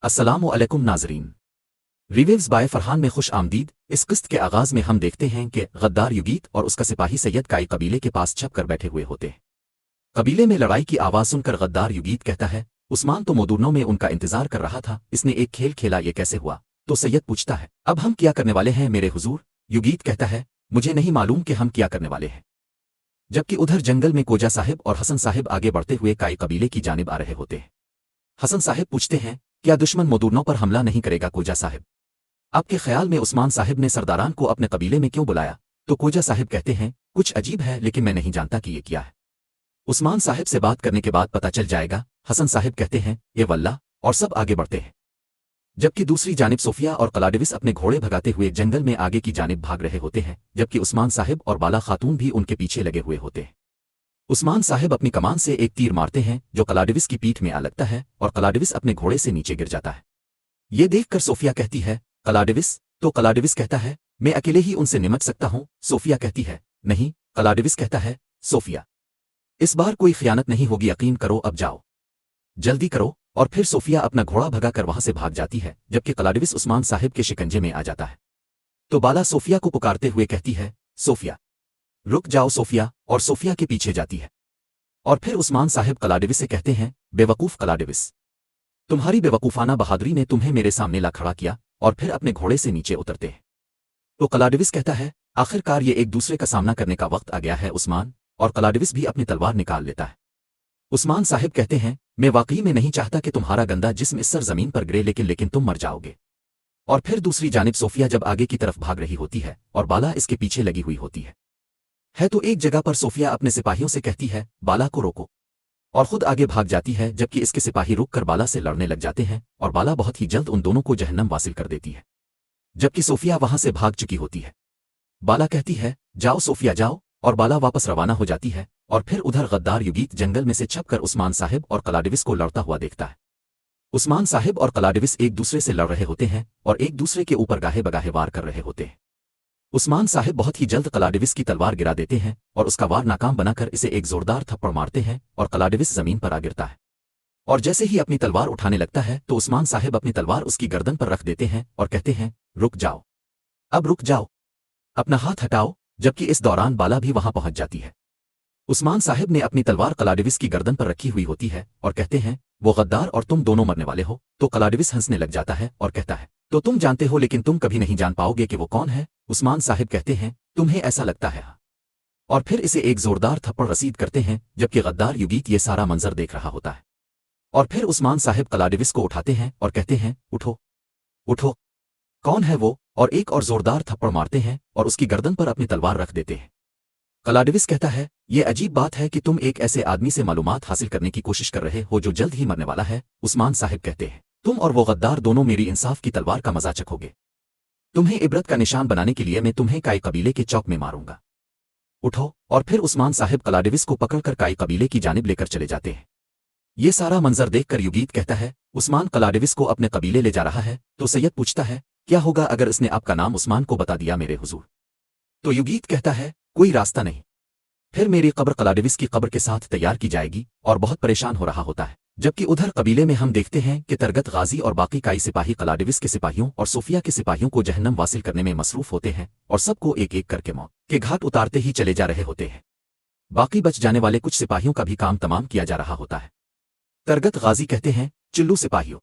अस्सलामु अलैकुम नाज़रीन। रिवेव्स बाय फरहान में खुश आमदीद। इस किस्त के आगाज में हम देखते हैं कि गद्दार युगीत और उसका सिपाही सैयद काई कबीले के पास छप कर बैठे हुए होते हैं। कबीले में लड़ाई की आवाज़ सुनकर गद्दार युगीत कहता है, उस्मान तो मोदूर्नों में उनका इंतजार कर रहा था, इसने एक खेल खेला, ये कैसे हुआ? तो सैयद पूछता है, अब हम क्या करने वाले हैं मेरे हुजूर? युगीत कहता है, मुझे नहीं मालूम कि हम क्या करने वाले हैं। जबकि उधर जंगल में कोजा साहिब और हसन साहिब आगे बढ़ते हुए काई कबीले की जानिब आ रहे होते हैं। हसन साहिब पूछते हैं, क्या दुश्मन मोदूर्नों पर हमला नहीं करेगा कोजा साहिब? आपके ख्याल में उस्मान साहिब ने सरदारान को अपने कबीले में क्यों बुलाया? तो कोजा साहिब कहते हैं, कुछ अजीब है, लेकिन मैं नहीं जानता कि ये क्या है। उस्मान साहिब से बात करने के बाद पता चल जाएगा। हसन साहिब कहते हैं, ये वल्लाह, और सब आगे बढ़ते हैं। जबकि दूसरी जानिब सोफिया और कलाडिविस अपने घोड़े भगाते हुए जंगल में आगे की जानिब भाग रहे होते हैं, जबकि उस्मान साहिब और बाला खातून भी उनके पीछे लगे हुए होते हैं। उस्मान साहिब अपनी कमान से एक तीर मारते हैं जो कलाडिविस की पीठ में आ लगता है और कलाडिविस अपने घोड़े से नीचे गिर जाता है। ये देखकर सोफिया कहती है, कलाडिविस? तो कलाडिविस कहता है, मैं अकेले ही उनसे निमट सकता हूं। सोफिया कहती है, नहीं। कलाडिविस कहता है, सोफिया, इस बार कोई खियानत नहीं होगी, यकीन करो, अब जाओ, जल्दी करो। और फिर सोफिया अपना घोड़ा भगाकर वहां से भाग जाती है, जबकि कलाडिविस उस्मान साहिब के शिकंजे में आ जाता है। तो बाला सोफिया को पुकारते हुए कहती है, सोफिया, रुक जाओ सोफिया, और सोफिया के पीछे जाती है। और फिर उस्मान साहिब कलाडिविस से कहते हैं, बेवकूफ़ कलाडिविस, तुम्हारी बेवकूफ़ाना बहादुरी ने तुम्हें मेरे सामने ला खड़ा किया। और फिर अपने घोड़े से नीचे उतरते हैं। तो कलाडिविस कहता है, आखिरकार ये एक दूसरे का सामना करने का वक्त आ गया है उस्मान। और कलाडिविस भी अपनी तलवार निकाल लेता है। उस्मान साहिब कहते हैं, मैं वाकई में नहीं चाहता कि तुम्हारा गंदा जिस्म इस सर जमीन पर गिरे, लेकिन तुम मर जाओगे। और फिर दूसरी जानिब सोफिया जब आगे की तरफ भाग रही होती है और बाला इसके पीछे लगी हुई होती है तो एक जगह पर सोफिया अपने सिपाहियों से कहती है, बाला को रोको, और खुद आगे भाग जाती है, जबकि इसके सिपाही रुक कर बाला से लड़ने लग जाते हैं और बाला बहुत ही जल्द उन दोनों को जहन्नम वासिल कर देती है, जबकि सोफिया वहां से भाग चुकी होती है। बाला कहती है, जाओ सोफिया जाओ, और बाला वापस रवाना हो जाती है। और फिर उधर गद्दार युगीत जंगल में से छपकर उस्मान साहिब और कलाडिविस को लड़ता हुआ देखता है। उस्मान साहिब और कलाडिविस एक दूसरे से लड़ रहे होते हैं और एक दूसरे के ऊपर गाहे बगाहे वार कर रहे होते हैं। उस्मान साहिब बहुत ही जल्द कलाडिविस की तलवार गिरा देते हैं और उसका वार नाकाम बनाकर इसे एक जोरदार थप्पड़ मारते हैं और कलाडिविस जमीन पर आ गिरता है। और जैसे ही अपनी तलवार उठाने लगता है तो उस्मान साहिब अपनी तलवार उसकी गर्दन पर रख देते हैं और कहते हैं, रुक जाओ, अब रुक जाओ, अपना हाथ हटाओ। जबकि इस दौरान बाला भी वहां पहुंच जाती है। उस्मान साहिब ने अपनी तलवार कलाडिविस की गर्दन पर रखी हुई होती है और कहते हैं, वो गद्दार और तुम दोनों मरने वाले हो। तो कलाडिविस हंसने लग जाता है और कहता है, तो तुम जानते हो, लेकिन तुम कभी नहीं जान पाओगे कि वो कौन है। उस्मान साहिब कहते हैं, तुम्हें ऐसा लगता है? और फिर इसे एक जोरदार थप्पड़ रसीद करते हैं, जबकि गद्दार युगीत ये सारा मंजर देख रहा होता है। और फिर उस्मान साहिब कलाडिविस को उठाते हैं और कहते हैं, उठो उठो, कौन है वो? और एक और जोरदार थप्पड़ मारते हैं और उसकी गर्दन पर अपनी तलवार रख देते हैं। कलाडिविस कहता है, ये अजीब बात है कि तुम एक ऐसे आदमी से मालूमात हासिल करने की कोशिश कर रहे हो जो जल्द ही मरने वाला है। उस्मान साहिब कहते हैं, तुम और वो गद्दार दोनों मेरी इंसाफ की तलवार का मजा चखोगे। तुम्हें इबरत का निशान बनाने के लिए मैं तुम्हें काई कबीले के चौक में मारूंगा। उठो। और फिर उस्मान साहिब कलाडिविस को पकड़कर काई कबीले की जानिब लेकर चले जाते हैं। ये सारा मंजर देखकर युगीत कहता है, उस्मान कलाडिविस को अपने कबीले ले जा रहा है। तो सैयद पूछता है, क्या होगा अगर इसने आपका नाम उस्मान को बता दिया मेरे हुजूर? तो युगीत कहता है, कोई रास्ता नहीं, फिर मेरी कब्र कलाडिविस की कब्र के साथ तैयार की जाएगी। और बहुत परेशान हो रहा होता है। जबकि उधर कबीले में हम देखते हैं कि तरगत गाजी और बाकी काई सिपाही कलाडिविस के सिपाहियों और सोफिया के सिपाहियों को जहन्नम वासिल करने में मसरूफ होते हैं और सबको एक एक करके मौत के घाट उतारते ही चले जा रहे होते हैं। बाकी बच जाने वाले कुछ सिपाहियों का भी काम तमाम किया जा रहा होता है। तरगत गाजी कहते हैं, चिल्लू सिपाहियों,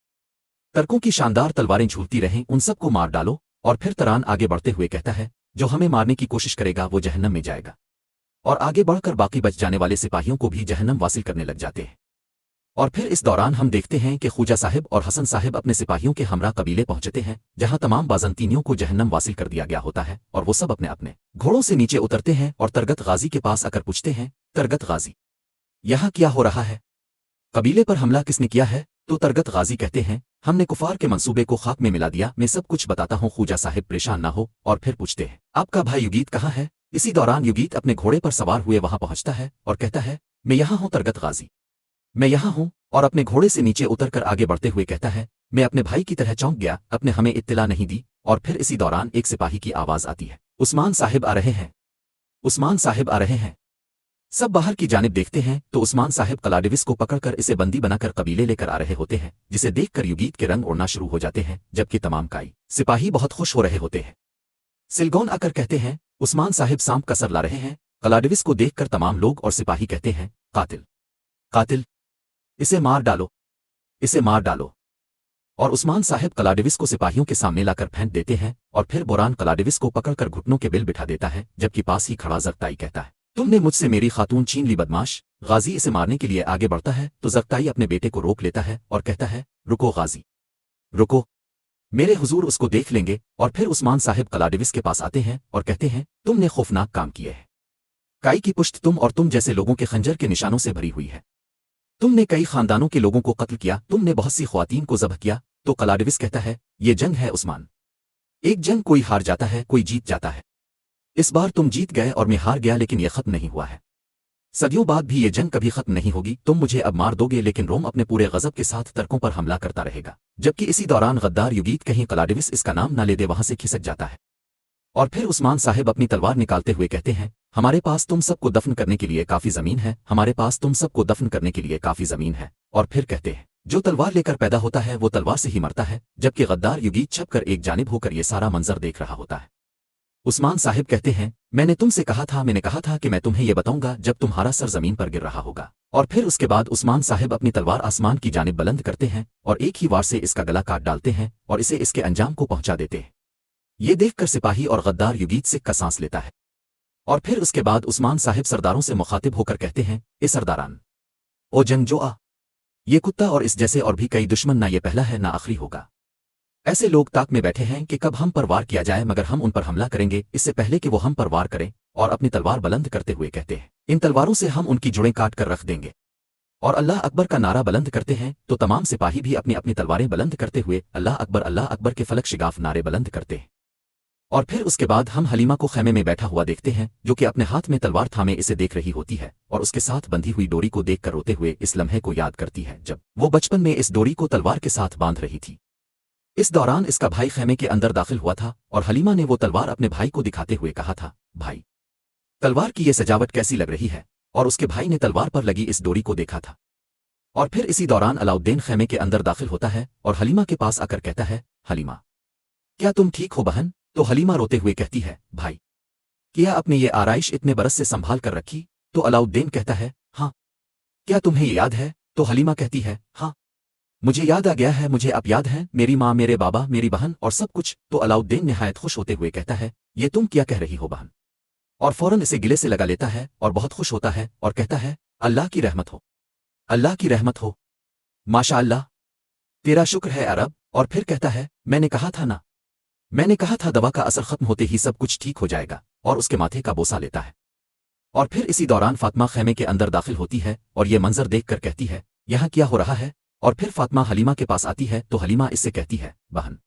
तर्कों की शानदार तलवारें झूलती रहें, उन सबको मार डालो। और फिर तरान आगे बढ़ते हुए कहता है, जो हमें मारने की कोशिश करेगा वो जहन्नम में जाएगा। और आगे बढ़कर बाकी बच जाने वाले सिपाहियों को भी जहन्नम वासिल करने लग जाते हैं। और फिर इस दौरान हम देखते हैं कि खूजा साहिब और हसन साहिब अपने सिपाहियों के हमरा कबीले पहुंचते हैं, जहां तमाम बाजंतीनियों को जहन्नम वासिल कर दिया गया होता है। और वो सब अपने अपने घोड़ों से नीचे उतरते हैं और तरगत गाजी के पास आकर पूछते हैं, तरगत गाजी, यहाँ क्या हो रहा है? कबीले पर हमला किसने किया है? तो तरगत गाजी कहते हैं, हमने कुफार के मंसूबे को खाक में मिला दिया। मैं सब कुछ बताता हूँ, खूजा साहिब परेशान ना हो। और फिर पूछते हैं, आपका भाई युगीत कहाँ है? इसी दौरान युगीत अपने घोड़े पर सवार हुए वहां पहुंचता है और कहता है, मैं यहाँ हूँ तरगत गाजी, मैं यहाँ हूँ। और अपने घोड़े से नीचे उतरकर आगे बढ़ते हुए कहता है, मैं अपने भाई की तरह चौंक गया, अपने हमें इत्तला नहीं दी। और फिर इसी दौरान एक सिपाही की आवाज आती है, उस्मान साहिब आ रहे हैं, उस्मान साहिब आ रहे हैं। सब बाहर की जानिब देखते हैं तो उस्मान साहिब कलाडिविस को पकड़कर इसे बंदी बनाकर कबीले लेकर आ रहे होते हैं, जिसे देखकर युगीत के रंग उड़ना शुरू हो जाते हैं, जबकि तमाम काई सिपाही बहुत खुश हो रहे होते हैं। सिलगोन आकर कहते हैं, उस्मान साहिब सांप का सर ला रहे हैं। कलाडिविस को देखकर तमाम लोग और सिपाही कहते हैं, कातिल, कातिल, इसे मार डालो, इसे मार डालो। और उस्मान साहिब कलाडिविस को सिपाहियों के सामने लाकर फेंक देते हैं और फिर बोरान कलाडिविस को पकड़कर घुटनों के बिल बिठा देता है, जबकि पास ही खड़ा जरताई कहता है, तुमने मुझसे मेरी खातून छीन ली बदमाश। गाजी इसे मारने के लिए आगे बढ़ता है तो जरताई अपने बेटे को रोक लेता है और कहता है, रुको गाजी, रुको, मेरे हुजूर उसको देख लेंगे। और फिर उस्मान साहिब कलाडिविस के पास आते हैं और कहते हैं, तुमने खौफनाक काम किए हैं। काई की पुश्त तुम और तुम जैसे लोगों के खंजर के निशानों से भरी हुई है। तुमने कई खानदानों के लोगों को कत्ल किया, तुमने बहुत सी ख्वातीन को ज़ब्ह किया। तो कलाडिविस कहता है, ये जंग है उस्मान, एक जंग कोई हार जाता है कोई जीत जाता है। इस बार तुम जीत गए और मैं हार गया, लेकिन यह खत्म नहीं हुआ है। सदियों बाद भी ये जंग कभी खत्म नहीं होगी। तुम मुझे अब मार दोगे, लेकिन रोम अपने पूरे गजब के साथ तर्कों पर हमला करता रहेगा। जबकि इसी दौरान गद्दार युगीत कहीं कलाडिविस इसका नाम न ले दे वहां से खिसक जाता है। और फिर उस्मान साहिब अपनी तलवार निकालते हुए कहते हैं, हमारे पास तुम सबको दफन करने के लिए काफी जमीन है, हमारे पास तुम सबको दफन करने के लिए काफी जमीन है। और फिर कहते हैं, जो तलवार लेकर पैदा होता है वो तलवार से ही मरता है। जबकि गद्दार युगीत छपकर एक जानिब होकर ये सारा मंजर देख रहा होता है। उस्मान साहिब कहते हैं, मैंने तुमसे कहा था, मैंने कहा था कि मैं तुम्हें यह बताऊंगा जब तुम्हारा सर जमीन पर गिर रहा होगा। और फिर उसके बाद उस्मान साहिब अपनी तलवार आसमान की जानिब बुलंद करते हैं और एक ही वार से इसका गला काट डालते हैं और इसे इसके अंजाम को पहुंचा देते हैं। ये देखकर सिपाही और गद्दार युगीत सिक का सांस लेता है। और फिर उसके बाद उस्मान साहिब सरदारों से मुखातिब होकर कहते हैं, ए सरदारान, ओ जंगजो आ, ये कुत्ता और इस जैसे और भी कई दुश्मन ना ये पहला है ना आखिरी होगा। ऐसे लोग ताक में बैठे हैं कि कब हम पर वार किया जाए, मगर हम उन पर हमला करेंगे इससे पहले कि वो हम पर वार करें। और अपनी तलवार बुलंद करते हुए कहते हैं, इन तलवारों से हम उनकी जुड़ें काट कर रख देंगे। और अल्लाह अकबर का नारा बुलंद करते हैं तो तमाम सिपाही भी अपनी अपनी तलवारें बुलंद करते हुए अल्लाह अकबर के फलक शिगाफ नारे बुलंद करते हैं। और फिर उसके बाद हम हलीमा को खैमे में बैठा हुआ देखते हैं, जो कि अपने हाथ में तलवार थामे इसे देख रही होती है और उसके साथ बंधी हुई डोरी को देखकर रोते हुए इस लम्हे को याद करती है जब वो बचपन में इस डोरी को तलवार के साथ बांध रही थी। इस दौरान इसका भाई खैमे के अंदर दाखिल हुआ था और हलीमा ने वो तलवार अपने भाई को दिखाते हुए कहा था, भाई, तलवार की ये सजावट कैसी लग रही है। और उसके भाई ने तलवार पर लगी इस डोरी को देखा था। और फिर इसी दौरान अलाउद्दीन खैमे के अंदर दाखिल होता है और हलीमा के पास आकर कहता है, हलीमा, क्या तुम ठीक हो बहन। तो हलीमा रोते हुए कहती है, भाई, क्या अपनी ये आराइश इतने बरस से संभाल कर रखी। तो अलाउद्दीन कहता है, हाँ। क्या तुम्हें ये याद है। तो हलीमा कहती है, हाँ, मुझे याद आ गया है, मुझे अब याद है, मेरी माँ, मेरे बाबा, मेरी बहन और सब कुछ। तो अलाउद्दीन निहायत खुश होते हुए कहता है, ये तुम क्या कह रही हो बहन। और फौरन इसे गिले से लगा लेता है और बहुत खुश होता है और कहता है, अल्लाह की रहमत हो, अल्लाह की रहमत हो, माशा अल्लाह, तेरा शुक्र है अरब। और फिर कहता है, मैंने कहा था ना, मैंने कहा था दवा का असर खत्म होते ही सब कुछ ठीक हो जाएगा। और उसके माथे का बोसा लेता है। और फिर इसी दौरान फातिमा खैमे के अंदर दाखिल होती है और ये मंजर देखकर कहती है, यहाँ क्या हो रहा है। और फिर फातिमा हलीमा के पास आती है तो हलीमा इससे कहती है, बहन,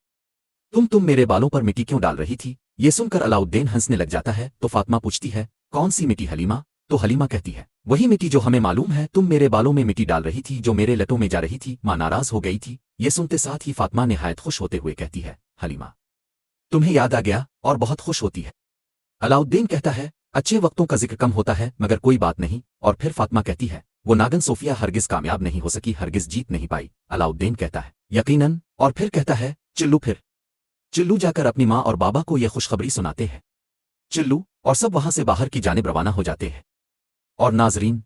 तुम मेरे बालों पर मिट्टी क्यों डाल रही थी। ये सुनकर अलाउद्दीन हंसने लग जाता है। तो फातिमा पूछती है, कौन सी मिट्टी हलीमा। तो हलीमा कहती है, वही मिट्टी जो हमें मालूम है, तुम मेरे बालों में मिट्टी डाल रही थी जो मेरे लटों में जा रही थी। माँ नाराज हो गई थी। ये सुनते साथ ही फातिमा निहायत खुश होते हुए कहती है, हलीमा, तुम्हें याद आ गया। और बहुत खुश होती है। अलाउद्दीन कहता है, अच्छे वक्तों का जिक्र कम होता है मगर कोई बात नहीं। और फिर फातिमा कहती है, वो नागन सोफिया हरगिज कामयाब नहीं हो सकी, हरगिज जीत नहीं पाई। अलाउद्दीन कहता है, यकीनन। और फिर कहता है, चिल्लू जाकर अपनी माँ और बाबा को यह खुशखबरी सुनाते हैं। चिल्लू और सब वहां से बाहर की जानिब रवाना हो जाते हैं। और नाजरीन,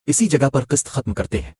इसी जगह पर किस्त खत्म करते हैं।